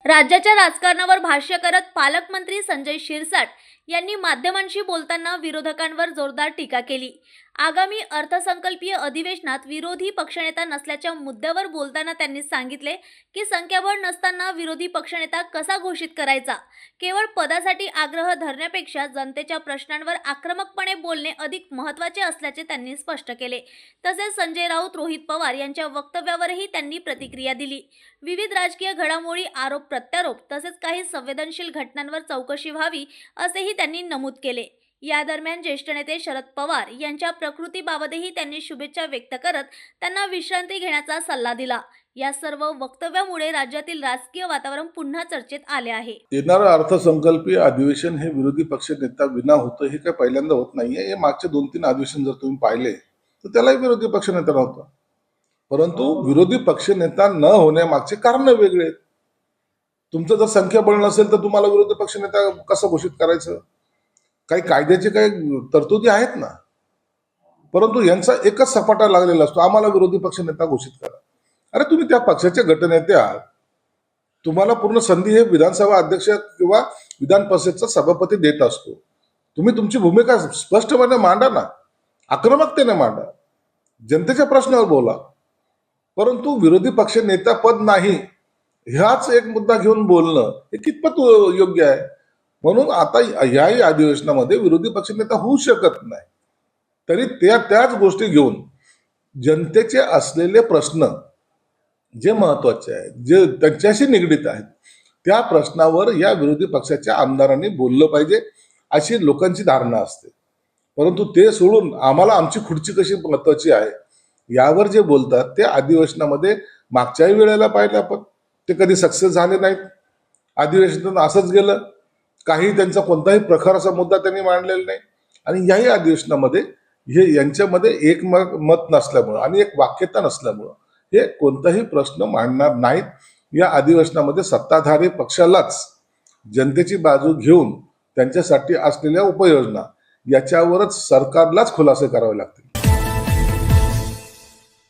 राज्याच्या राजकारणावर भाष्य करत पालकमंत्री संजय शिरसाट यांनी माध्यमांशी बोलताना विरोधकांवर जोरदार टीका केली। आगामी अर्थसंकल्पीय अधिवेशनात विरोधी पक्षनेता नसल्याच्या मुद्द्यावर बोलताना त्यांनी सांगितले की संख्याबळ नसताना विरोधी पक्षनेता कसा घोषित करायचा। केवळ पदासाठी आग्रह धरण्यापेक्षा जनतेच्या प्रश्नांवर आक्रमकपणे बोलणे अधिक महत्त्वाचे असल्याचे त्यांनी स्पष्ट केले। तसेच संजय राऊत, रोहित पवार यांच्या वक्तव्यावरही त्यांनी प्रतिक्रिया दिली। विविध राजकीय घडामोडी, आरोप प्रत्यारोप तसेच काही संवेदनशील घटनांवर चौकशी व्हावी असेही त्यांनी नमूद केले। या दरम्यान ज्येष्ठ नेते शरद पवार यांच्या प्रकृतीबाबतही त्यांनी शुभेच्छा व्यक्त करत त्यांना विश्रांती घेण्याचा सल्ला दिला। या सर्व वक्तव्यामुळे राज्यातील राजकीय वातावरण पुन्हा चर्चेत आले आहे। येणारं अर्थसंकल्पीय अधिवेशन हे विरोधी पक्ष नेता विना होतं हे काय पहिल्यांदा होत नाहीये। हे मागचे 2-3 अधिवेशन जर तुम्ही पाहिले तर त्यालाही विरोधी पक्ष नेता नव्हता, परंतु विरोधी पक्ष नेता न होण्यामागचे कारण वेगळे आहेत। तुमचं जर संख्याबळ नसेल तर तुम्हाला विरोधी पक्ष नेता कसं घोषित करायचं? काही कायद्याचे काही तरतुदी आहेत ना, परंतु यांचा एकच सपाटा लागलेला असतो, आम्हाला विरोधी पक्ष नेता घोषित करा। अरे तुम्ही त्या पक्षाचे गटनेते आहात, तुम्हाला पूर्ण संधी हे विधानसभा अध्यक्ष किंवा विधान परिषदचा सभापती देत असतो। तुम्ही तुमची भूमिका स्पष्टपणे मांडा ना, आक्रमकतेने मांडा, जनतेच्या प्रश्नावर बोला। परंतु विरोधी पक्ष नेता पद नाही ह्याच एक मुद्दा घेऊन बोलणं हे कितपत योग्य आहे? म्हणून आता याही अधिवेशनामध्ये विरोधी पक्ष नेता होऊ शकत नाही, तरी त्याच गोष्टी घेऊन जनतेचे असलेले प्रश्न जे महत्वाचे आहेत, जे त्यांच्याशी निगडीत आहेत, त्या प्रश्नावर या विरोधी पक्षाच्या आमदारांनी बोललं पाहिजे अशी लोकांची धारणा असते। परंतु ते सोडून आम्हाला आमची खुर्ची कशी महत्वाची आहे यावर जे बोलतात ते अधिवेशनामध्ये मागच्याही वेळेला पाहिलं आपण, ते कधी सक्सेस झाले नाहीत। अधिवेशनातून असंच गेलं, काही त्यांचा कोणताही प्रखर असा मुद्दा त्यांनी मांडलेला नाही। आणि याही अधिवेशनामध्ये हे यांच्यामध्ये एक मत नसल्यामुळं आणि एक वाक्यता नसल्यामुळं हे कोणताही प्रश्न मांडणार नाहीत। या अधिवेशनामध्ये सत्ताधारी पक्षालाच जनतेची बाजू घेऊन त्यांच्यासाठी असलेल्या उपाययोजना याच्यावरच सरकारलाच खुलासे करावे लागतील।